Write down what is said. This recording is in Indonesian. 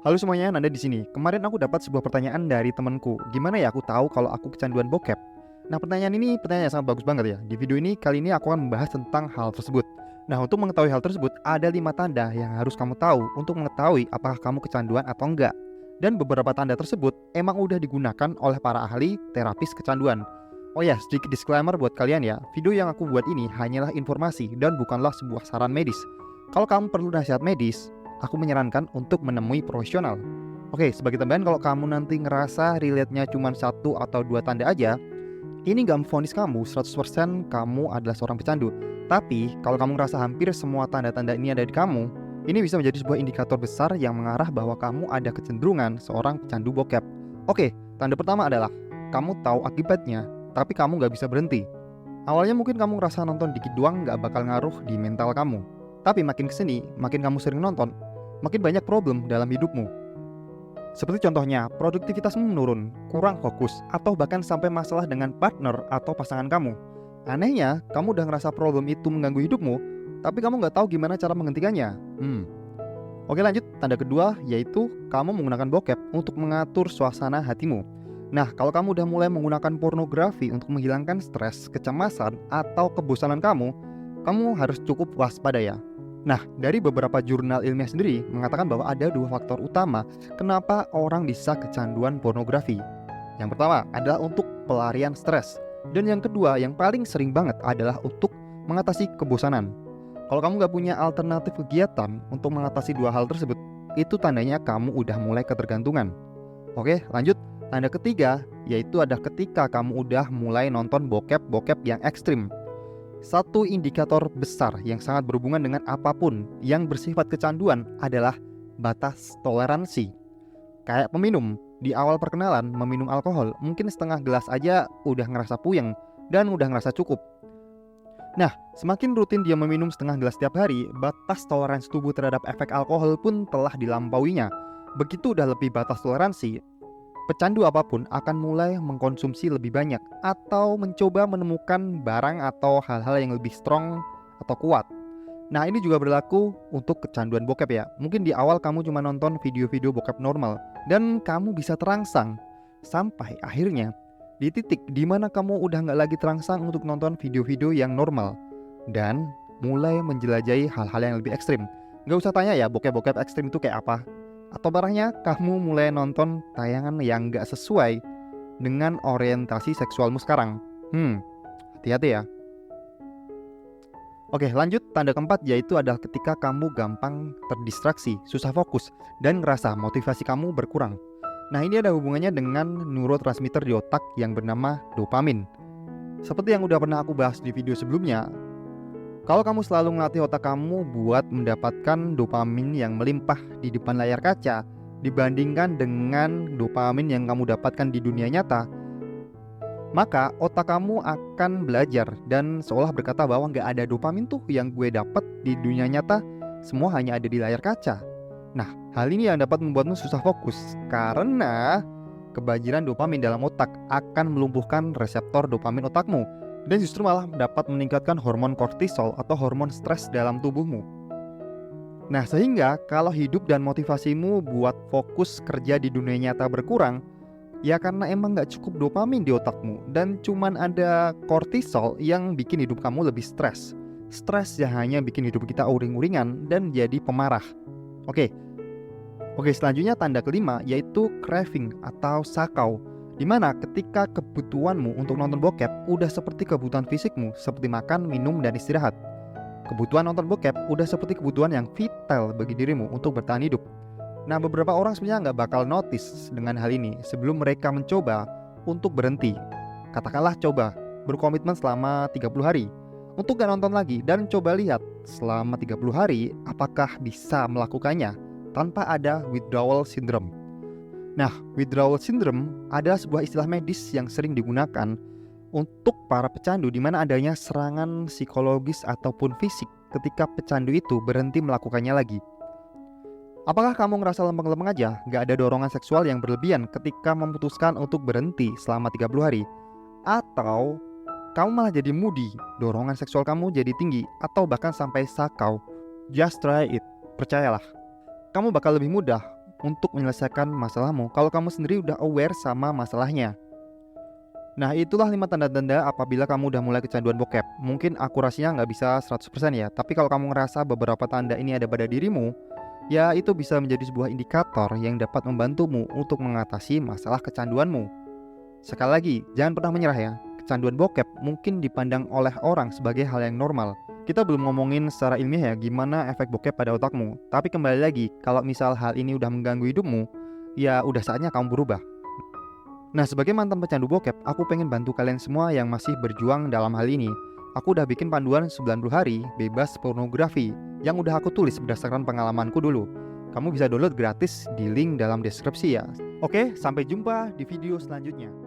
Halo semuanya, Nanda di sini. Kemarin aku dapat sebuah pertanyaan dari temanku. Gimana ya aku tahu kalau aku kecanduan bokep? Nah, pertanyaan ini pertanyaan yang sangat bagus banget ya. Di video ini kali ini aku akan membahas tentang hal tersebut. Nah, untuk mengetahui hal tersebut, ada 5 tanda yang harus kamu tahu untuk mengetahui apakah kamu kecanduan atau enggak. Dan beberapa tanda tersebut emang udah digunakan oleh para ahli terapis kecanduan. Oh ya, sedikit disclaimer buat kalian ya. Video yang aku buat ini hanyalah informasi dan bukanlah sebuah saran medis. Kalau kamu perlu nasihat medis, aku menyarankan untuk menemui profesional. Oke, sebagai tambahan kalau kamu nanti ngerasa relate-nya cuma 1 atau 2 tanda aja, ini gak memvonis kamu 100% kamu adalah seorang pecandu. Tapi kalau kamu ngerasa hampir semua tanda-tanda ini ada di kamu, ini bisa menjadi sebuah indikator besar yang mengarah bahwa kamu ada kecenderungan seorang pecandu bokep. Oke, tanda pertama adalah kamu tahu akibatnya, tapi kamu gak bisa berhenti. Awalnya mungkin kamu ngerasa nonton dikit doang gak bakal ngaruh di mental kamu. Tapi makin kesini, makin kamu sering nonton, makin banyak problem dalam hidupmu. Seperti contohnya, produktivitasmu menurun, kurang fokus, atau bahkan sampai masalah dengan partner atau pasangan kamu. Anehnya, kamu udah ngerasa problem itu mengganggu hidupmu, tapi kamu nggak tahu gimana cara menghentikannya. Oke, lanjut. Tanda kedua yaitu kamu menggunakan bokep untuk mengatur suasana hatimu. Nah, kalau kamu udah mulai menggunakan pornografi untuk menghilangkan stres, kecemasan, atau kebosanan kamu harus cukup waspada ya. Nah, dari beberapa jurnal ilmiah sendiri mengatakan bahwa ada 2 faktor utama kenapa orang bisa kecanduan pornografi. Yang pertama adalah untuk pelarian stres, dan yang kedua yang paling sering banget adalah untuk mengatasi kebosanan. Kalau kamu gak punya alternatif kegiatan untuk mengatasi 2 hal tersebut, itu tandanya kamu udah mulai ketergantungan. Oke, lanjut. Tanda ketiga yaitu adalah ketika kamu udah mulai nonton bokep yang ekstrim. Satu indikator besar yang sangat berhubungan dengan apapun yang bersifat kecanduan adalah batas toleransi. Kayak peminum, di awal perkenalan meminum alkohol, mungkin setengah gelas aja udah ngerasa puyeng dan udah ngerasa cukup. Nah, semakin rutin dia meminum setengah gelas setiap hari, batas toleransi tubuh terhadap efek alkohol pun telah dilampauinya. Begitu udah lebih batas toleransi, pecandu apapun akan mulai mengkonsumsi lebih banyak atau mencoba menemukan barang atau hal-hal yang lebih strong atau kuat. Nah, ini juga berlaku untuk kecanduan bokep ya. Mungkin di awal kamu cuma nonton video-video bokep normal dan kamu bisa terangsang sampai akhirnya di titik dimana kamu udah gak lagi terangsang untuk nonton video-video yang normal dan mulai menjelajahi hal-hal yang lebih ekstrim. Gak usah tanya ya bokep-bokep ekstrim itu kayak apa. Atau barangnya kamu mulai nonton tayangan yang gak sesuai dengan orientasi seksualmu sekarang. Hati-hati ya. Oke, lanjut. Tanda keempat yaitu adalah ketika kamu gampang terdistraksi, susah fokus, dan ngerasa motivasi kamu berkurang. Nah, ini ada hubungannya dengan neurotransmitter di otak yang bernama dopamin. Seperti yang udah pernah aku bahas di video sebelumnya, kalau kamu selalu melatih otak kamu buat mendapatkan dopamin yang melimpah di depan layar kaca dibandingkan dengan dopamin yang kamu dapatkan di dunia nyata, maka otak kamu akan belajar dan seolah berkata bahwa gak ada dopamin tuh yang gue dapat di dunia nyata, semua hanya ada di layar kaca. Nah, hal ini yang dapat membuatmu susah fokus karena kebanjiran dopamin dalam otak akan melumpuhkan reseptor dopamin otakmu dan justru malah dapat meningkatkan hormon kortisol atau hormon stres dalam tubuhmu. Nah, sehingga kalau hidup dan motivasimu buat fokus kerja di dunia nyata berkurang, ya karena emang gak cukup dopamin di otakmu dan cuman ada kortisol yang bikin hidup kamu lebih stres. Stres ya hanya bikin hidup kita uring-uringan dan jadi pemarah. Oke, selanjutnya tanda kelima yaitu craving atau sakau. Dimana ketika kebutuhanmu untuk nonton bokep udah seperti kebutuhan fisikmu, seperti makan, minum, dan istirahat. Kebutuhan nonton bokep udah seperti kebutuhan yang vital bagi dirimu untuk bertahan hidup. Nah, beberapa orang sebenarnya nggak bakal notice dengan hal ini sebelum mereka mencoba untuk berhenti. Katakanlah coba berkomitmen selama 30 hari untuk gak nonton lagi dan coba lihat selama 30 hari apakah bisa melakukannya tanpa ada withdrawal syndrome. Nah, withdrawal syndrome adalah sebuah istilah medis yang sering digunakan untuk para pecandu di mana adanya serangan psikologis ataupun fisik ketika pecandu itu berhenti melakukannya lagi. Apakah kamu ngerasa lempeng-lempeng aja, gak ada dorongan seksual yang berlebihan ketika memutuskan untuk berhenti selama 30 hari? Atau kamu malah jadi moody, dorongan seksual kamu jadi tinggi, atau bahkan sampai sakau? Just try it, percayalah. Kamu bakal lebih mudah untuk menyelesaikan masalahmu kalau kamu sendiri udah aware sama masalahnya. Nah, itulah 5 tanda-tanda apabila kamu udah mulai kecanduan bokep. Mungkin akurasinya nggak bisa 100% ya, tapi kalau kamu ngerasa beberapa tanda ini ada pada dirimu, ya itu bisa menjadi sebuah indikator yang dapat membantumu untuk mengatasi masalah kecanduanmu. Sekali lagi, jangan pernah menyerah ya. Kecanduan bokep mungkin dipandang oleh orang sebagai hal yang normal. Kita belum ngomongin secara ilmiah ya gimana efek bokep pada otakmu. Tapi kembali lagi, kalau misal hal ini udah mengganggu hidupmu, ya udah saatnya kamu berubah. Nah, sebagai mantan pecandu bokep, aku pengen bantu kalian semua yang masih berjuang dalam hal ini. Aku udah bikin panduan 90 hari bebas pornografi yang udah aku tulis berdasarkan pengalamanku dulu. Kamu bisa download gratis di link dalam deskripsi ya. Oke, sampai jumpa di video selanjutnya.